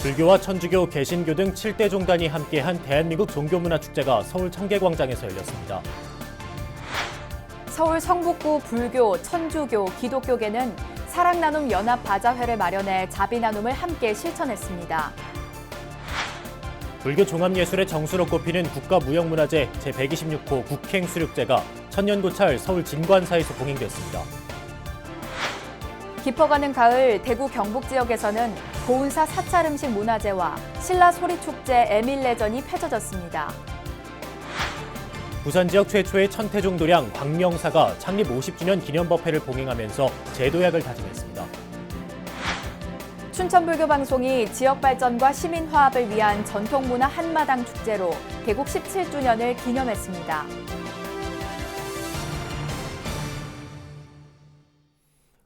불교와 천주교, 개신교 등 7대 종단이 함께한 대한민국 종교문화축제가 서울 청계광장에서 열렸습니다. 서울 성북구 불교, 천주교, 기독교계는 사랑나눔 연합바자회를 마련해 자비 나눔을 함께 실천했습니다. 불교 종합예술의 정수로 꼽히는 국가무형문화재 제126호 국행수륙제가 천년고찰 서울 진관사에서 공행됐습니다. 깊어가는 가을 대구 경북 지역에서는 고운사 사찰음식 문화제와 신라 소리축제 에밀레전이 펼쳐졌습니다. 부산 지역 최초의 천태종도량 광명사가 창립 50주년 기념법회를 봉행하면서 제도약을 다짐했습니다. 춘천불교방송이 지역 발전과 시민 화합을 위한 전통문화 한마당 축제로 개국 17주년을 기념했습니다.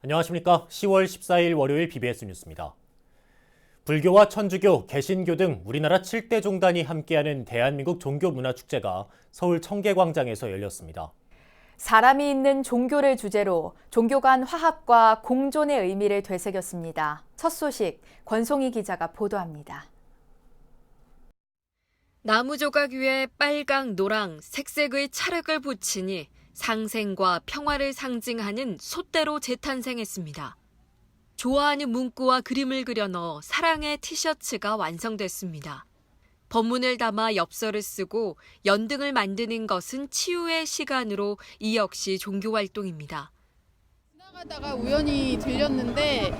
안녕하십니까. 10월 14일 월요일 BBS 뉴스입니다. 불교와 천주교, 개신교 등 우리나라 7대 종단이 함께하는 대한민국 종교문화축제가 서울 청계광장에서 열렸습니다. 사람이 있는 종교를 주제로 종교 간 화합과 공존의 의미를 되새겼습니다. 첫 소식 권송희 기자가 보도합니다. 나무 조각 위에 빨강, 노랑, 색색의 찰흙을 붙이니 상생과 평화를 상징하는 솥대로 재탄생했습니다. 좋아하는 문구와 그림을 그려 넣어 사랑의 티셔츠가 완성됐습니다. 법문을 담아 엽서를 쓰고 연등을 만드는 것은 치유의 시간으로 이 역시 종교활동입니다. 지나가다가 우연히 들렸는데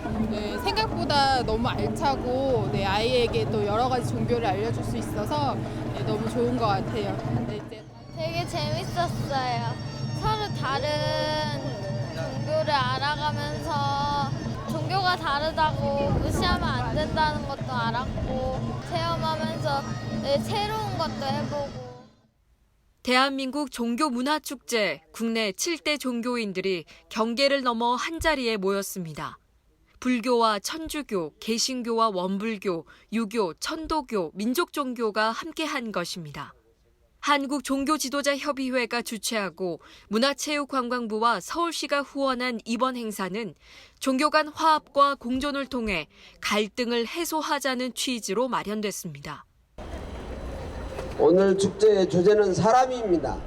생각보다 너무 알차고 아이에게 또 여러 가지 종교를 알려줄 수 있어서 너무 좋은 것 같아요. 되게 재밌었어요. 서로 다른 종교를 알아가면서 종교가 다르다고 무시하면 안 된다는 것도 알았고 체험하면서 새로운 것도 해보고. 대한민국 종교문화축제 국내 7대 종교인들이 경계를 넘어 한자리에 모였습니다. 불교와 천주교, 개신교와 원불교, 유교, 천도교, 민족종교가 함께한 것입니다. 한국종교지도자협의회가 주최하고 문화체육관광부와 서울시가 후원한 이번 행사는 종교 간 화합과 공존을 통해 갈등을 해소하자는 취지로 마련됐습니다. 오늘 축제의 주제는 사람입니다.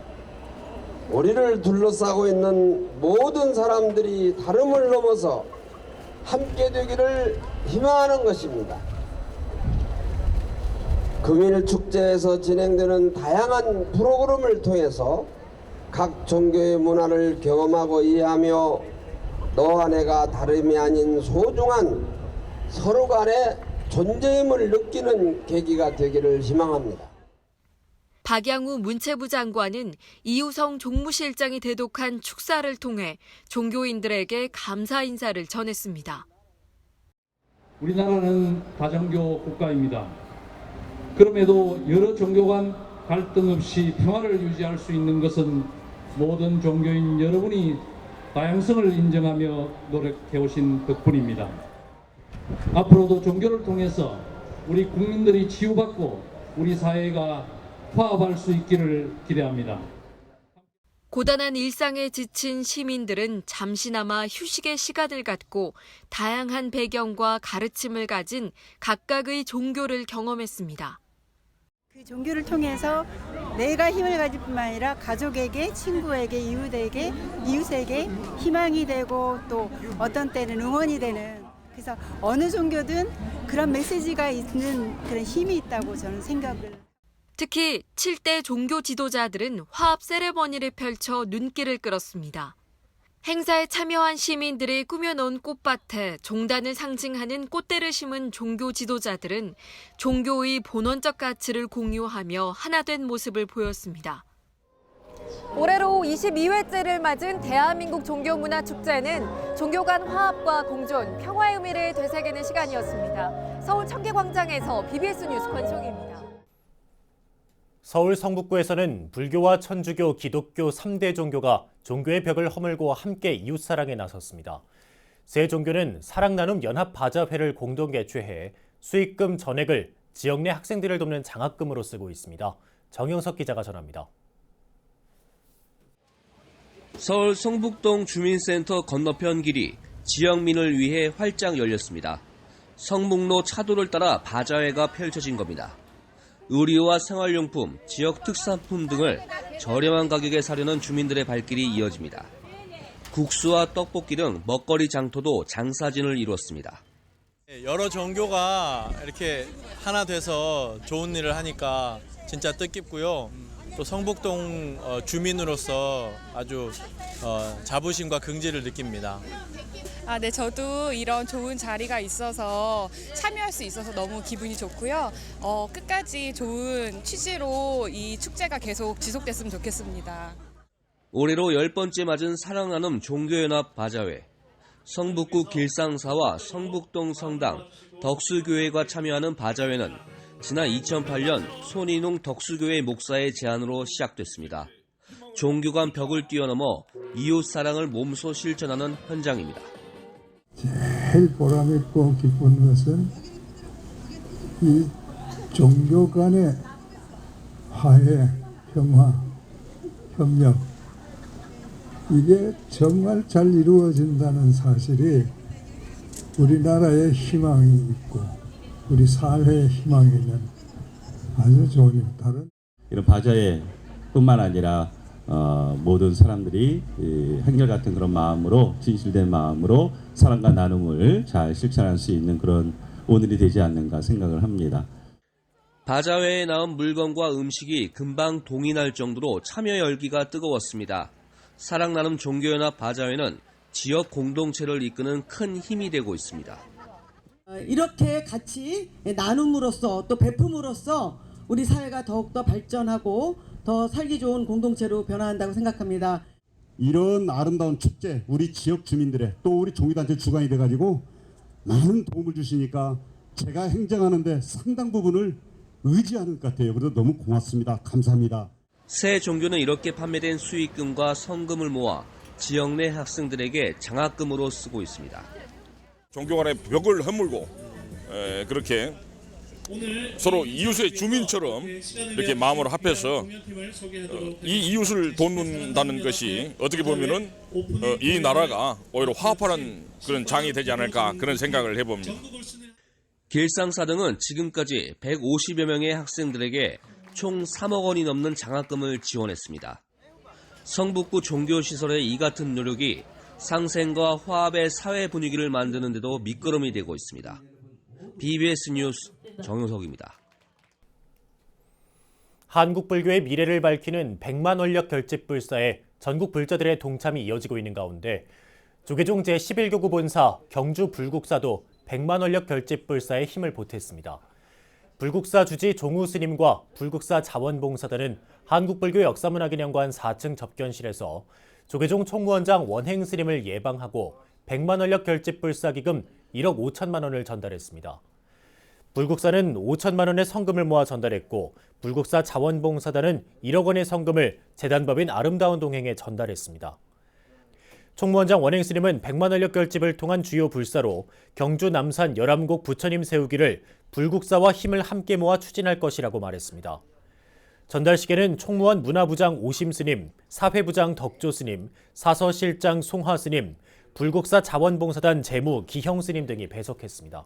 우리를 둘러싸고 있는 모든 사람들이 다름을 넘어서 함께 되기를 희망하는 것입니다. 금일 축제에서 진행되는 다양한 프로그램을 통해서 각 종교의 문화를 경험하고 이해하며 너와 내가 다름이 아닌 소중한 서로 간의 존재임을 느끼는 계기가 되기를 희망합니다. 박양우 문체부 장관은 이우성 종무실장이 대독한 축사를 통해 종교인들에게 감사 인사를 전했습니다. 우리나라는 다종교 국가입니다. 그럼에도 여러 종교 간 갈등 없이 평화를 유지할 수 있는 것은 모든 종교인 여러분이 다양성을 인정하며 노력해오신 덕분입니다. 앞으로도 종교를 통해서 우리 국민들이 치유받고 우리 사회가 화합할 수 있기를 기대합니다. 고단한 일상에 지친 시민들은 잠시나마 휴식의 시간을 갖고 다양한 배경과 가르침을 가진 각각의 종교를 경험했습니다. 그 종교를 통해서 내가 힘을 가질 뿐만 아니라 가족에게, 친구에게, 이웃에게 희망이 되고 또 어떤 때는 응원이 되는, 그래서 어느 종교든 그런 메시지가 있는 그런 힘이 있다고 저는 생각을. 특히 7대 종교 지도자들은 화합 세레머니를 펼쳐 눈길을 끌었습니다. 행사에 참여한 시민들이 꾸며놓은 꽃밭에 종단을 상징하는 꽃대를 심은 종교 지도자들은 종교의 본원적 가치를 공유하며 하나된 모습을 보였습니다. 올해로 22회째를 맞은 대한민국 종교문화축제는 종교 간 화합과 공존, 평화의 의미를 되새기는 시간이었습니다. 서울 청계광장에서 BBS 뉴스 권송희입니다. 서울 성북구에서는 불교와 천주교, 기독교 3대 종교가 종교의 벽을 허물고 함께 이웃사랑에 나섰습니다. 세 종교는 사랑나눔 연합바자회를 공동 개최해 수익금 전액을 지역 내 학생들을 돕는 장학금으로 쓰고 있습니다. 정영석 기자가 전합니다. 서울 성북동 주민센터 건너편 길이 지역민을 위해 활짝 열렸습니다. 성북로 차도를 따라 바자회가 펼쳐진 겁니다. 의류와 생활용품, 지역 특산품 등을 저렴한 가격에 사려는 주민들의 발길이 이어집니다. 국수와 떡볶이 등 먹거리 장터도 장사진을 이루었습니다. 여러 종교가 이렇게 하나 돼서 좋은 일을 하니까 진짜 뜻깊고요. 또 성북동 주민으로서 아주 자부심과 긍지를 느낍니다. 네, 저도 이런 좋은 자리가 있어서 참여할 수 있어서 너무 기분이 좋고요. 끝까지 좋은 취지로 이 축제가 계속 지속됐으면 좋겠습니다. 올해로 10번째 맞은 사랑나눔 종교연합 바자회. 성북구 길상사와 성북동 성당, 덕수교회가 참여하는 바자회는 지난 2008년 손인웅 덕수교회 목사의 제안으로 시작됐습니다. 종교 간 벽을 뛰어넘어 이웃 사랑을 몸소 실천하는 현장입니다. 제일 보람있고 기쁜 것은 이 종교 간의 화해, 평화, 협력 이게 정말 잘 이루어진다는 사실이 우리나라의 희망이 있고 우리 사회의 희망이 있는 아주 좋은 일. 다른 이런 바자회뿐만 아니라 모든 사람들이 한결같은 그런 마음으로 진실된 마음으로 사랑과 나눔을 잘 실천할 수 있는 그런 오늘이 되지 않는가 생각을 합니다. 바자회에 나온 물건과 음식이 금방 동이 날 정도로 참여 열기가 뜨거웠습니다. 사랑나눔 종교연합 바자회는 지역 공동체를 이끄는 큰 힘이 되고 있습니다. 이렇게 같이 나눔으로써 또 베품으로써 우리 사회가 더욱더 발전하고 더 살기 좋은 공동체로 변화한다고 생각합니다. 이런 아름다운 축제, 우리 지역 주민들의 또 우리 종교단체 주관이 돼가지고 많은 도움을 주시니까 제가 행정하는데 상당 부분을 의지하는 것 같아요. 그래서 너무 고맙습니다. 감사합니다. 새 종교는 이렇게 판매된 수익금과 성금을 모아 지역 내 학생들에게 장학금으로 쓰고 있습니다. 종교 간의 벽을 허물고 그렇게 서로 이웃의 주민처럼 이렇게 마음을 합해서 이 이웃을 돕는다는 것이 어떻게 보면은 이 나라가 오히려 화합하는 그런 장이 되지 않을까 그런 생각을 해봅니다. 길상사 등은 지금까지 150여 명의 학생들에게 총 3억 원이 넘는 장학금을 지원했습니다. 성북구 종교시설의 이 같은 노력이 상생과 화합의 사회 분위기를 만드는 데도 밑거름이 되고 있습니다. BBS 뉴스 정효석입니다. 한국 불교의 미래를 밝히는 100만 원력 결집 불사에 전국 불자들의 동참이 이어지고 있는 가운데 조계종 제11교구 본사 경주 불국사도 100만 원력 결집 불사에 힘을 보탰습니다. 불국사 주지 종우 스님과 불국사 자원봉사단은 한국불교 역사문화기념관 4층 접견실에서 조계종 총무원장 원행 스님을 예방하고 100만 원력 결집 불사 기금 1억 5천만 원을 전달했습니다. 불국사는 5천만 원의 성금을 모아 전달했고 불국사 자원봉사단은 1억 원의 성금을 재단법인 아름다운 동행에 전달했습니다. 총무원장 원행 스님은 100만 원력 결집을 통한 주요 불사로 경주 남산 열암곡 부처님 세우기를 불국사와 힘을 함께 모아 추진할 것이라고 말했습니다. 전달식에는 총무원 문화부장 오심스님, 사회부장 덕조스님, 사서실장 송하스님, 불국사 자원봉사단 재무 기형스님 등이 배석했습니다.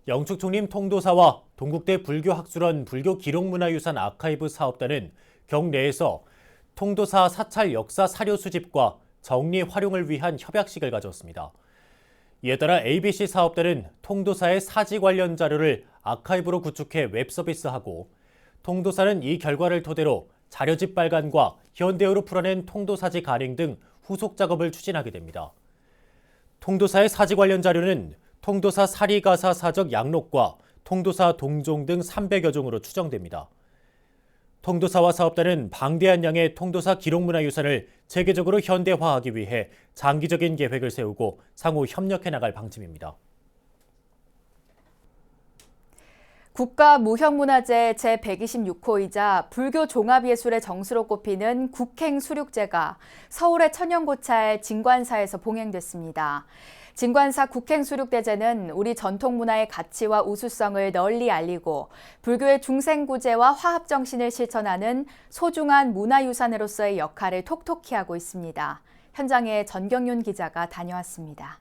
영축총림 통도사와 동국대 불교학술원 불교기록문화유산 아카이브 사업단은 경내에서 통도사 사찰 역사 사료 수집과 정리 활용을 위한 협약식을 가졌습니다. 이에 따라 ABC 사업단은 통도사의 사지 관련 자료를 아카이브로 구축해 웹서비스하고 통도사는 이 결과를 토대로 자료집 발간과 현대어로 풀어낸 통도사지 간행 등 후속 작업을 추진하게 됩니다. 통도사의 사지 관련 자료는 통도사 사리가사 사적 양록과 통도사 동종 등 300여 종으로 추정됩니다. 통도사와 사업단은 방대한 양의 통도사 기록문화유산을 체계적으로 현대화하기 위해 장기적인 계획을 세우고 상호 협력해 나갈 방침입니다. 국가무형문화재 제126호이자 불교 종합예술의 정수로 꼽히는 국행수륙제가 서울의 천연고찰 진관사에서 봉행됐습니다. 진관사 국행수륙대제는 우리 전통문화의 가치와 우수성을 널리 알리고 불교의 중생구제와 화합정신을 실천하는 소중한 문화유산으로서의 역할을 톡톡히 하고 있습니다. 현장에 전경윤 기자가 다녀왔습니다.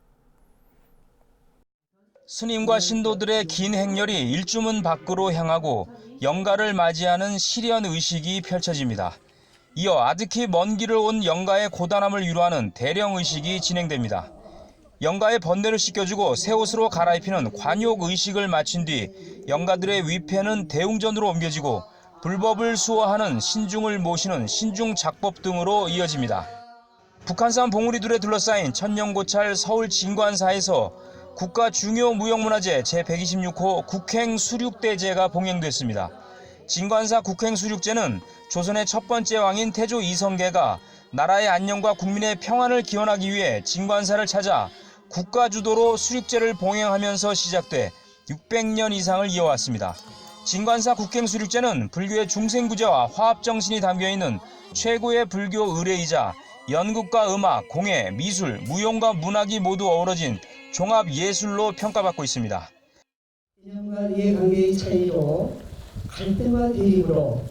스님과 신도들의 긴 행렬이 일주문 밖으로 향하고 영가를 맞이하는 시련 의식이 펼쳐집니다. 이어 아득히 먼 길을 온 영가의 고단함을 위로하는 대령 의식이 진행됩니다. 영가의 번뇌를 씻겨주고 새 옷으로 갈아입히는 관욕 의식을 마친 뒤 영가들의 위패는 대웅전으로 옮겨지고 불법을 수호하는 신중을 모시는 신중작법 등으로 이어집니다. 북한산 봉우리들에 둘러싸인 천년고찰 서울 진관사에서 국가 중요 무형문화재 제126호 국행수륙대제가 봉행됐습니다. 진관사 국행수륙제는 조선의 첫 번째 왕인 태조 이성계가 나라의 안녕과 국민의 평안을 기원하기 위해 진관사를 찾아 국가 주도로 수륙제를 봉행하면서 시작돼 600년 이상을 이어왔습니다. 진관사 국행수륙제는 불교의 중생구제와 화합정신이 담겨있는 최고의 불교 의례이자 연극과 음악, 공예, 미술, 무용과 문학이 모두 어우러진 종합예술로 평가받고 있습니다. 이념과 이해관계의 차이로 갈등과 대립으로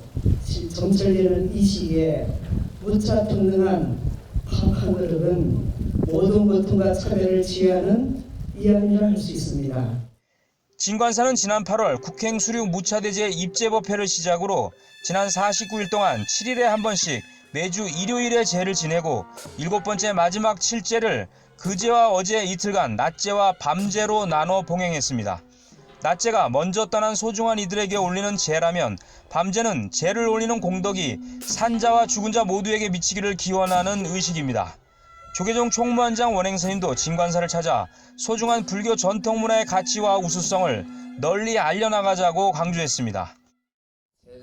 점철되는 이 시기에 무차평등한 화합한 그릇은 모든 고통과 차별을 지휘하는 이야기를 할 수 있습니다. 진관사는 지난 8월 국행수륙 무차대제 입제법회를 시작으로 지난 49일 동안 7일에 한 번씩 매주 일요일에 제를 지내고 7번째 마지막 7제를 그제와 어제 이틀간 낮제와 밤제로 나눠 봉행했습니다. 낮제가 먼저 떠난 소중한 이들에게 올리는 제라면 밤제는 제를 올리는 공덕이 산자와 죽은 자 모두에게 미치기를 기원하는 의식입니다. 조계종 총무원장 원행스님도 진관사를 찾아 소중한 불교 전통문화의 가치와 우수성을 널리 알려나가자고 강조했습니다.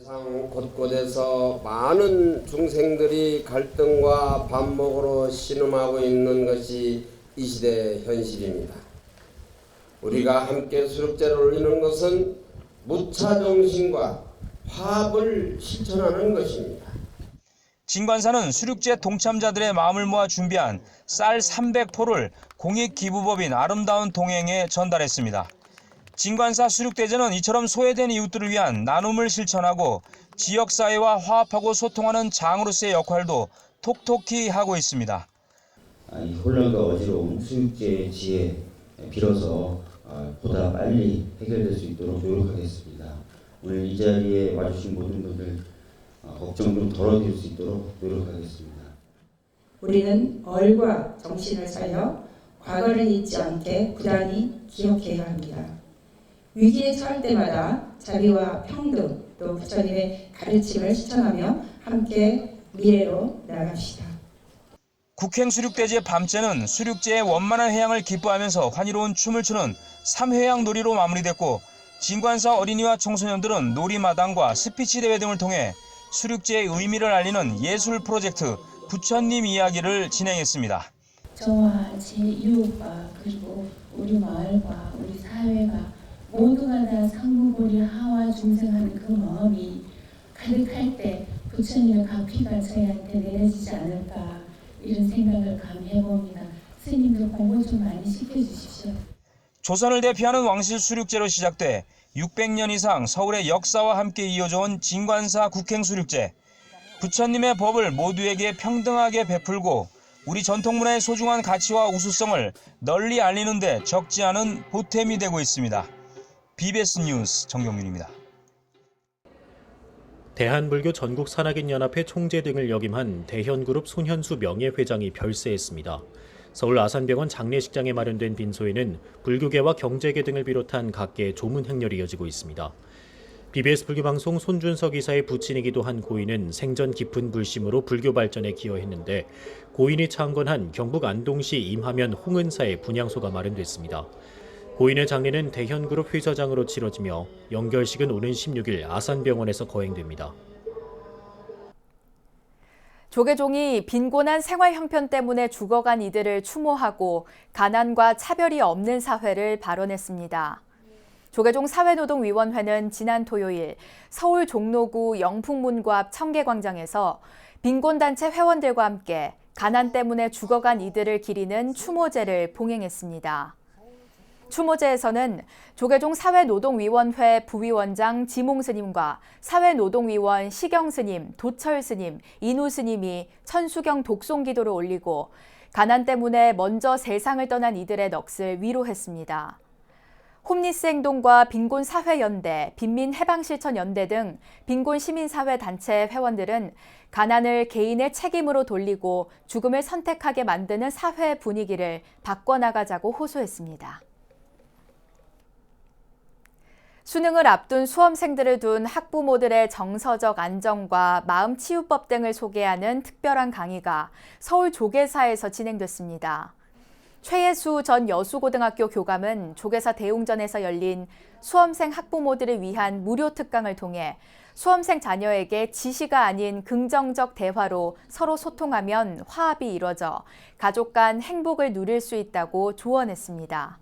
세상 곳곳에서 많은 중생들이 갈등과 반목으로 신음하고 있는 것이 이 시대의 현실입니다. 우리가 함께 수륙제를 올리는 것은 무차정신과 화합을 실천하는 것입니다. 진관사는 수륙제 동참자들의 마음을 모아 준비한 쌀 300포를 공익기부법인 아름다운 동행에 전달했습니다. 진관사 수륙대제는 이처럼 소외된 이웃들을 위한 나눔을 실천하고 지역사회와 화합하고 소통하는 장으로서의 역할도 톡톡히 하고 있습니다. 이 혼란과 어지러움 수육제의 지혜 빌어서 보다 빨리 해결될 수 있도록 노력하겠습니다. 오늘 이 자리에 와주신 모든 분들 걱정 좀 덜어드릴 수 있도록 노력하겠습니다. 우리는 얼과 정신을 살려 과거를 잊지 않게 부단히 기억해야 합니다. 위기에 처할 때마다 자비와 평등 또 부처님의 가르침을 실천하며 함께 미래로 나아갑시다. 국행수륙대제 밤제는 수륙제의 원만한 회양을 기뻐하면서 환희로운 춤을 추는 3회양 놀이로 마무리됐고 진관사 어린이와 청소년들은 놀이마당과 스피치 대회 등을 통해 수륙제의 의미를 알리는 예술 프로젝트 부처님 이야기를 진행했습니다. 저와 제 이웃과 그리고 우리 마을과 우리 사회가 모두가 다 상부보리 하와 중생하는 그 마음이 가득할 때 부처님의 가피가 저희한테 내려지지 않을까 이런 생각을 감히 해봅니다. 스님도 공부 좀 많이 시켜주십시오. 조선을 대표하는 왕실 수륙제로 시작돼 600년 이상 서울의 역사와 함께 이어져온 진관사 국행수륙제. 부처님의 법을 모두에게 평등하게 베풀고 우리 전통문화의 소중한 가치와 우수성을 널리 알리는 데 적지 않은 보탬이 되고 있습니다. BBS 뉴스 정경윤입니다. 대한불교 전국산악인연합회 총재 등을 역임한 대현그룹 손현수 명예회장이 별세했습니다. 서울 아산병원 장례식장에 마련된 빈소에는 불교계와 경제계 등을 비롯한 각계의 조문 행렬이 이어지고 있습니다. BBS 불교방송 손준석 이사의 부친이기도 한 고인은 생전 깊은 불심으로 불교 발전에 기여했는데 고인이 창건한 경북 안동시 임하면 홍은사의 분향소가 마련됐습니다. 고인의 장례는 대현그룹 회사장으로 치러지며 영결식은 오는 16일 아산병원에서 거행됩니다. 조계종이 빈곤한 생활 형편 때문에 죽어간 이들을 추모하고 가난과 차별이 없는 사회를 발언했습니다. 조계종 사회노동위원회는 지난 토요일 서울 종로구 영풍문고 앞 청계광장에서 빈곤단체 회원들과 함께 가난 때문에 죽어간 이들을 기리는 추모제를 봉행했습니다. 추모제에서는 조계종 사회노동위원회 부위원장 지몽스님과 사회노동위원 시경스님, 도철스님, 인우스님이 천수경 독송기도를 올리고 가난 때문에 먼저 세상을 떠난 이들의 넋을 위로했습니다. 홈리스행동과 빈곤사회연대, 빈민해방실천연대 등 빈곤시민사회 단체 회원들은 가난을 개인의 책임으로 돌리고 죽음을 선택하게 만드는 사회 분위기를 바꿔나가자고 호소했습니다. 수능을 앞둔 수험생들을 둔 학부모들의 정서적 안정과 마음치유법 등을 소개하는 특별한 강의가 서울 조계사에서 진행됐습니다. 최예수 전 여수고등학교 교감은 조계사 대웅전에서 열린 수험생 학부모들을 위한 무료 특강을 통해 수험생 자녀에게 지시가 아닌 긍정적 대화로 서로 소통하면 화합이 이뤄져 가족 간 행복을 누릴 수 있다고 조언했습니다.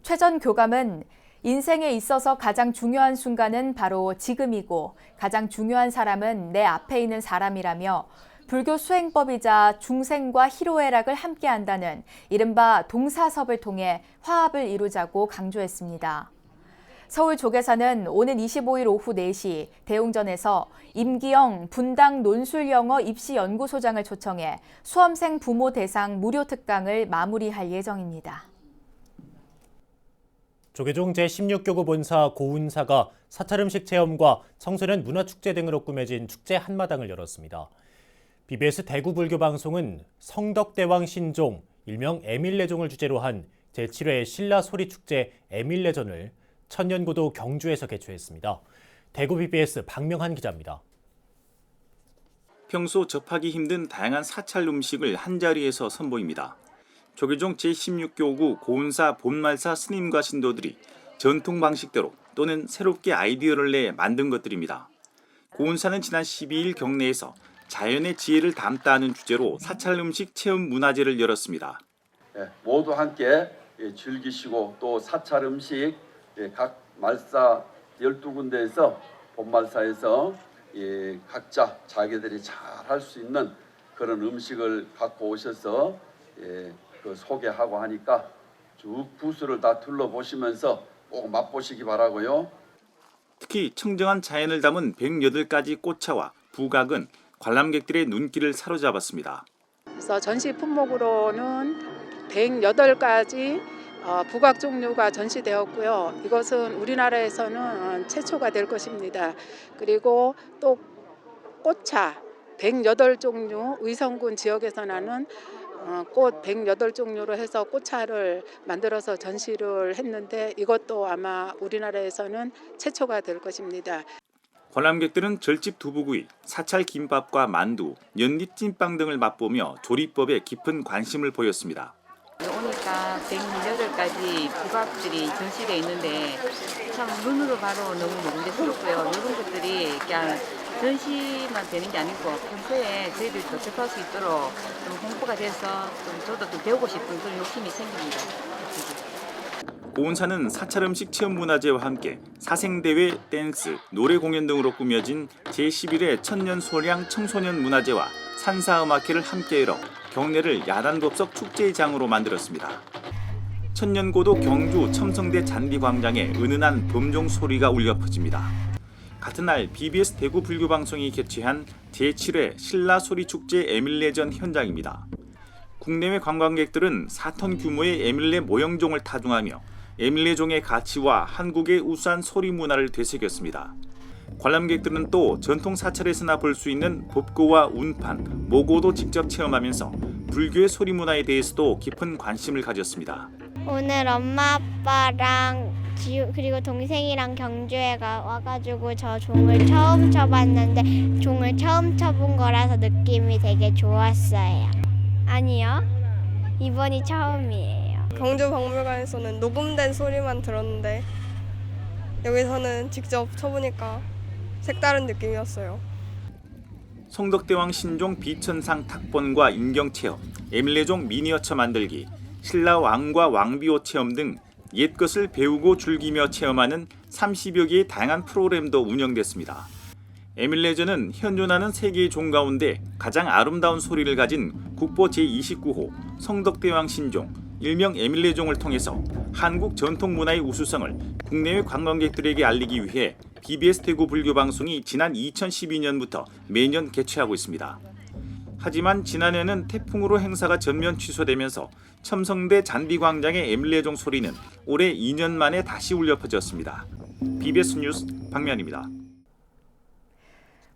최 전 교감은 인생에 있어서 가장 중요한 순간은 바로 지금이고 가장 중요한 사람은 내 앞에 있는 사람이라며 불교 수행법이자 중생과 희로애락을 함께한다는 이른바 동사섭을 통해 화합을 이루자고 강조했습니다. 서울 조계사는 오는 25일 오후 4시 대웅전에서 임기영 분당 논술영어 입시연구소장을 초청해 수험생 부모 대상 무료 특강을 마무리할 예정입니다. 조계종 제16교구 본사 고운사가 사찰음식 체험과 청소년 문화축제 등으로 꾸며진 축제 한마당을 열었습니다. BBS 대구불교방송은 성덕대왕 신종, 일명 에밀레종을 주제로 한 제7회 신라소리축제 에밀레전을 천년고도 경주에서 개최했습니다. 대구 BBS 박명한 기자입니다. 평소 접하기 힘든 다양한 사찰 음식을 한자리에서 선보입니다. 조계종 제16교구 고운사 본말사 스님과 신도들이 전통 방식대로 또는 새롭게 아이디어를 내 만든 것들입니다. 고운사는 지난 12일 경내에서 자연의 지혜를 담다하는 주제로 사찰 음식 체험 문화제를 열었습니다. 모두 함께 즐기시고 또 사찰 음식 각 말사 12군데에서 본말사에서 각자 자기들이 잘 할 수 있는 그런 음식을 갖고 오셔서 그 소개하고 하니까 쭉 부스를 다 둘러보시면서 꼭 맛보시기 바라고요. 특히 청정한 자연을 담은 108가지 꽃차와 부각은 관람객들의 눈길을 사로잡았습니다. 그래서 전시 품목으로는 108가지 부각 종류가 전시되었고요. 이것은 우리나라에서는 최초가 될 것입니다. 그리고 또 꽃차 108종류, 의성군 지역에서 나는 꽃 108종류로 해서 꽃차를 만들어서 전시를 했는데 이것도 아마 우리나라에서는 최초가 될 것입니다. 관람객들은 절집 두부구이, 사찰 김밥과 만두, 연잎 찐빵 등을 맛보며 조리법에 깊은 관심을 보였습니다. 오니까 108가지 부각들이 전시되어 있는데 참 눈으로 봐도 너무 먹음직스럽고요. 이런 것들이 그냥 전시만 되는 게 아니고 평소에 저희들도 접할 수 있도록 좀 홍보가 돼서 저도 좀 배우고 싶은 그런 욕심이 생깁니다. 고운사는 사찰 음식 체험 문화제와 함께 사생대회, 댄스, 노래 공연 등으로 꾸며진 제11회 천년 소량 청소년 문화제와 산사음악회를 함께 열어 경내를 야단법석 축제의 장으로 만들었습니다. 천년고도 경주 첨성대 잔디광장에 은은한 범종 소리가 울려 퍼집니다. 같은 날 BBS 대구 불교방송이 개최한 제7회 신라소리축제 에밀레전 현장입니다. 국내외 관광객들은 4톤 규모의 에밀레 모형종을 타중하며 에밀레종의 가치와 한국의 우수한 소리 문화를 되새겼습니다. 관람객들은 또 전통 사찰에서나 볼 수 있는 법고와 운판, 모고도 직접 체험하면서 불교의 소리 문화에 대해서도 깊은 관심을 가졌습니다. 오늘 엄마 아빠랑 그리고 동생이랑 경주에 와가지고 저 종을 처음 쳐봤는데 종을 처음 쳐본 거라서 느낌이 되게 좋았어요. 아니요, 이번이 처음이에요. 경주박물관에서는 녹음된 소리만 들었는데 여기서는 직접 쳐보니까 색다른 느낌이었어요. 성덕대왕 신종 비천상 탁본과 인경체험, 에밀레종 미니어처 만들기, 신라 왕과 왕비호 체험 등 옛것을 배우고 즐기며 체험하는 30여 개의 다양한 프로그램도 운영됐습니다. 에밀레전은 현존하는 세계의 종 가운데 가장 아름다운 소리를 가진 국보 제29호 성덕대왕 신종, 일명 에밀레종을 통해서 한국 전통문화의 우수성을 국내외 관광객들에게 알리기 위해 BBS 대구 불교방송이 지난 2012년부터 매년 개최하고 있습니다. 하지만 지난해는 태풍으로 행사가 전면 취소되면서 첨성대 잔디광장의 엠레종 소리는 올해 2년 만에 다시 울려 퍼졌습니다. BBS 뉴스 박면입니다.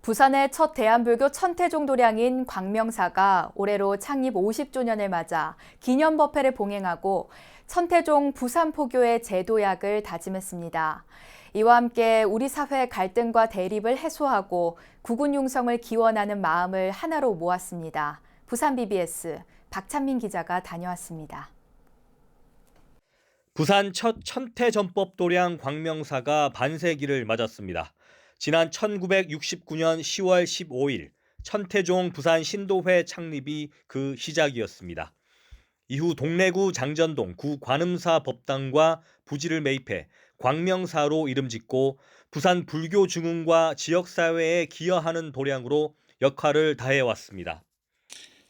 부산의 첫 대한불교 천태종 도량인 광명사가 올해로 창립 50주년을 맞아 기념법회를 봉행하고 천태종 부산포교의 제도약을 다짐했습니다. 이와 함께 우리 사회 갈등과 대립을 해소하고 국군 융성을 기원하는 마음을 하나로 모았습니다. 부산 BBS 박찬민 기자가 다녀왔습니다. 부산 첫 천태전법 도량 광명사가 반세기를 맞았습니다. 지난 1969년 10월 15일 천태종 부산 신도회 창립이 그 시작이었습니다. 이후 동래구 장전동 구 관음사 법당과 부지를 매입해 광명사로 이름 짓고 부산 불교 증흥과 지역사회에 기여하는 도량으로 역할을 다해왔습니다.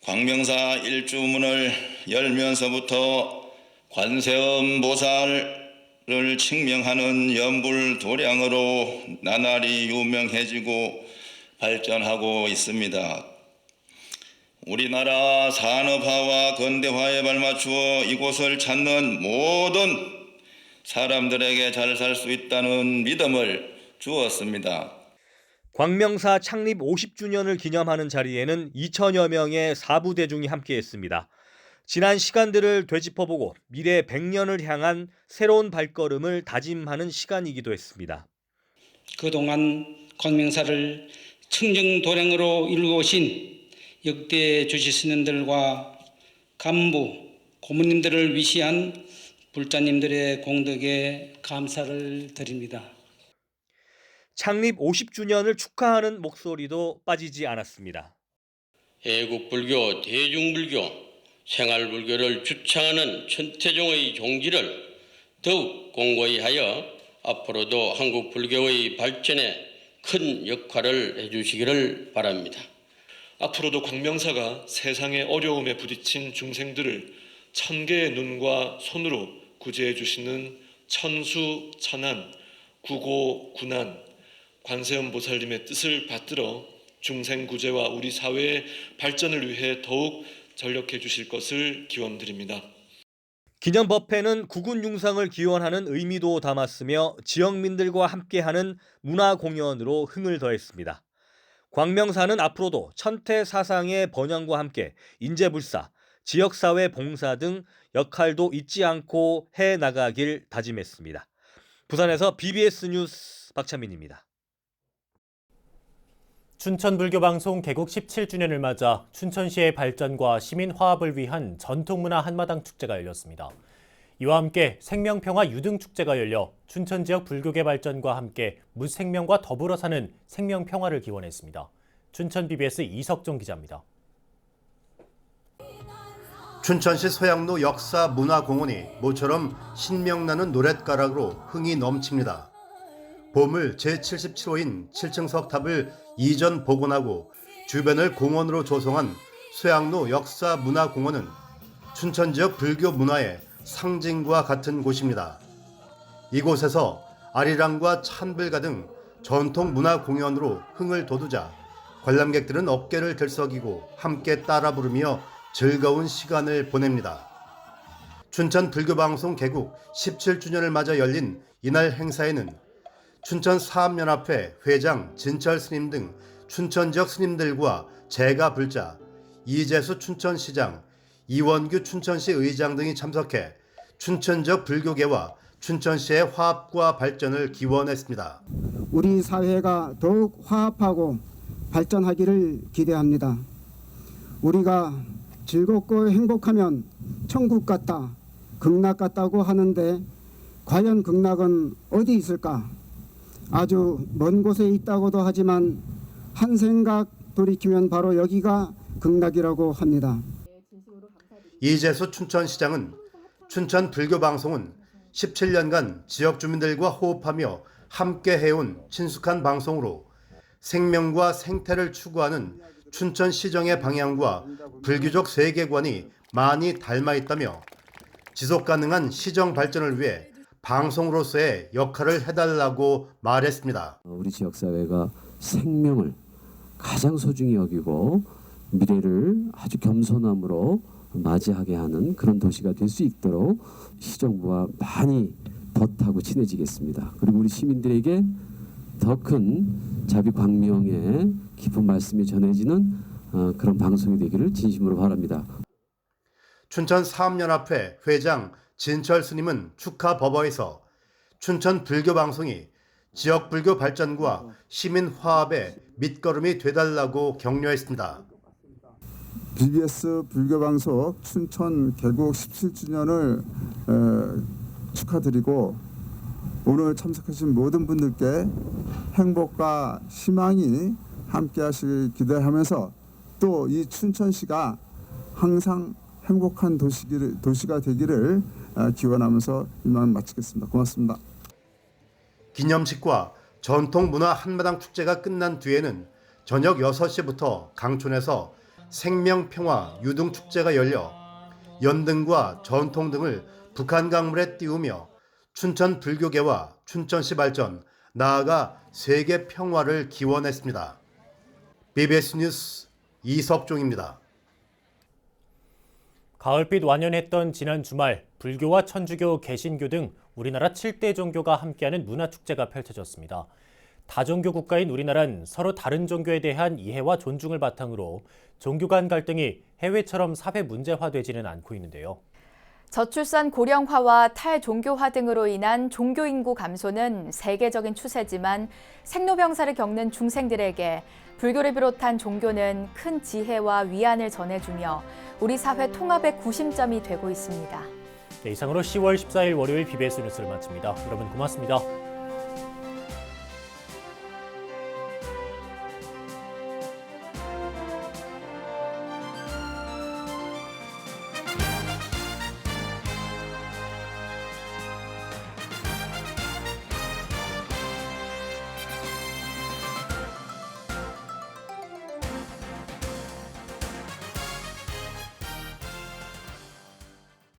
광명사 일주문을 열면서부터 관세음 보살을 칭명하는 연불 도량으로 나날이 유명해지고 발전하고 있습니다. 우리나라 산업화와 근대화에 발맞추어 이곳을 찾는 모든 사람들에게 잘 살 수 있다는 믿음을 주었습니다. 광명사 창립 50주년을 기념하는 자리에는 2천여 명의 사부대중이 함께했습니다. 지난 시간들을 되짚어보고 미래 100년을 향한 새로운 발걸음을 다짐하는 시간이기도 했습니다. 그동안 광명사를 청정도량으로 이루어오신 역대 주지스님들과 간부, 고모님들을 위시한 불자님들의 공덕에 감사를 드립니다. 창립 50주년을 축하하는 목소리도 빠지지 않았습니다. 애국불교, 대중불교, 생활불교를 주창하는 천태종의 종지를 더욱 공고히 하여 앞으로도 한국 불교의 발전에 큰 역할을 해주시기를 바랍니다. 앞으로도 광명사가 세상의 어려움에 부딪힌 중생들을 천개의 눈과 손으로 구제해 주시는 천수, 천안, 구고, 군안, 관세음 보살님의 뜻을 받들어 중생 구제와 우리 사회의 발전을 위해 더욱 전력해 주실 것을 기원드립니다. 기념법회는 국군 융성을 기원하는 의미도 담았으며 지역민들과 함께하는 문화 공연으로 흥을 더했습니다. 광명사는 앞으로도 천태 사상의 번영과 함께 인재불사, 지역사회 봉사 등 역할도 잊지 않고 해나가길 다짐했습니다. 부산에서 BBS 뉴스 박찬민입니다. 춘천불교방송 개국 17주년을 맞아 춘천시의 발전과 시민 화합을 위한 전통문화 한마당 축제가 열렸습니다. 이와 함께 생명평화 유등축제가 열려 춘천 지역 불교계 발전과 함께 무생명과 더불어 사는 생명평화를 기원했습니다. 춘천 BBS 이석종 기자입니다. 춘천시 서양로 역사문화공원이 모처럼 신명나는 노랫가락으로 흥이 넘칩니다. 보물 제77호인 7층 석탑을 이전 복원하고 주변을 공원으로 조성한 서양로 역사문화공원은 춘천 지역 불교 문화의 상징과 같은 곳입니다. 이곳에서 아리랑과 찬불가 등 전통 문화 공연으로 흥을 돋우자 관람객들은 어깨를 들썩이고 함께 따라 부르며 즐거운 시간을 보냅니다. 춘천 불교방송 개국 17주년을 맞아 열린 이날 행사에는 춘천 사업연합회 회장 진철 스님 등 춘천 지역 스님들과 제가 불자, 이재수 춘천시장, 이원규 춘천시 의장 등이 참석해 춘천 지역 불교계와 춘천시의 화합과 발전을 기원했습니다. 우리 사회가 더욱 화합하고 발전하기를 기대합니다. 우리가 즐겁고 행복하면 천국 같다, 극락 같다고 하는데 과연 극락은 어디 있을까? 아주 먼 곳에 있다고도 하지만 한 생각 돌이키면 바로 여기가 극락이라고 합니다. 이재수 춘천시장은 춘천 불교방송은 17년간 지역 주민들과 호흡하며 함께 해온 친숙한 방송으로 생명과 생태를 추구하는 춘천시정의 방향과 불교적 세계관이 많이 닮아 있다며 지속가능한 시정 발전을 위해 방송으로서의 역할을 해달라고 말했습니다. 우리 지역사회가 생명을 가장 소중히 여기고 미래를 아주 겸손함으로 맞이하게 하는 그런 도시가 될 수 있도록 시정부와 많이 덧하고 친해지겠습니다. 그리고 우리 시민들에게 더 큰 자비 광명의 깊은 말씀이 전해지는 그런 방송이 되기를 진심으로 바랍니다. 춘천 사업연합회 회장 진철 스님은 축하 법어에서 춘천 불교 방송이 지역 불교 발전과 시민 화합의 밑거름이 되달라고 격려했습니다. BBS 불교방송 춘천 개국 17주년을 축하드리고 오늘 참석하신 모든 분들께 행복과 희망이 함께하시길 기대하면서 또 이 춘천시가 항상 행복한 도시가 되기를 기원하면서 이만 마치겠습니다. 고맙습니다. 기념식과 전통문화 한마당 축제가 끝난 뒤에는 저녁 6시부터 강촌에서 생명평화 유등축제가 열려 연등과 전통 등을 북한 강물에 띄우며 춘천 불교계와 춘천시 발전, 나아가 세계 평화를 기원했습니다. BBS 뉴스 이석종입니다. 가을빛 완연했던 지난 주말, 불교와 천주교, 개신교 등 우리나라 7대 종교가 함께하는 문화축제가 펼쳐졌습니다. 다종교 국가인 우리나라는 서로 다른 종교에 대한 이해와 존중을 바탕으로 종교 간 갈등이 해외처럼 사회 문제화되지는 않고 있는데요. 저출산 고령화와 탈종교화 등으로 인한 종교 인구 감소는 세계적인 추세지만 생로병사를 겪는 중생들에게 불교를 비롯한 종교는 큰 지혜와 위안을 전해주며 우리 사회 통합의 구심점이 되고 있습니다. 네, 이상으로 10월 14일 월요일 BBS 뉴스를 마칩니다. 여러분 고맙습니다.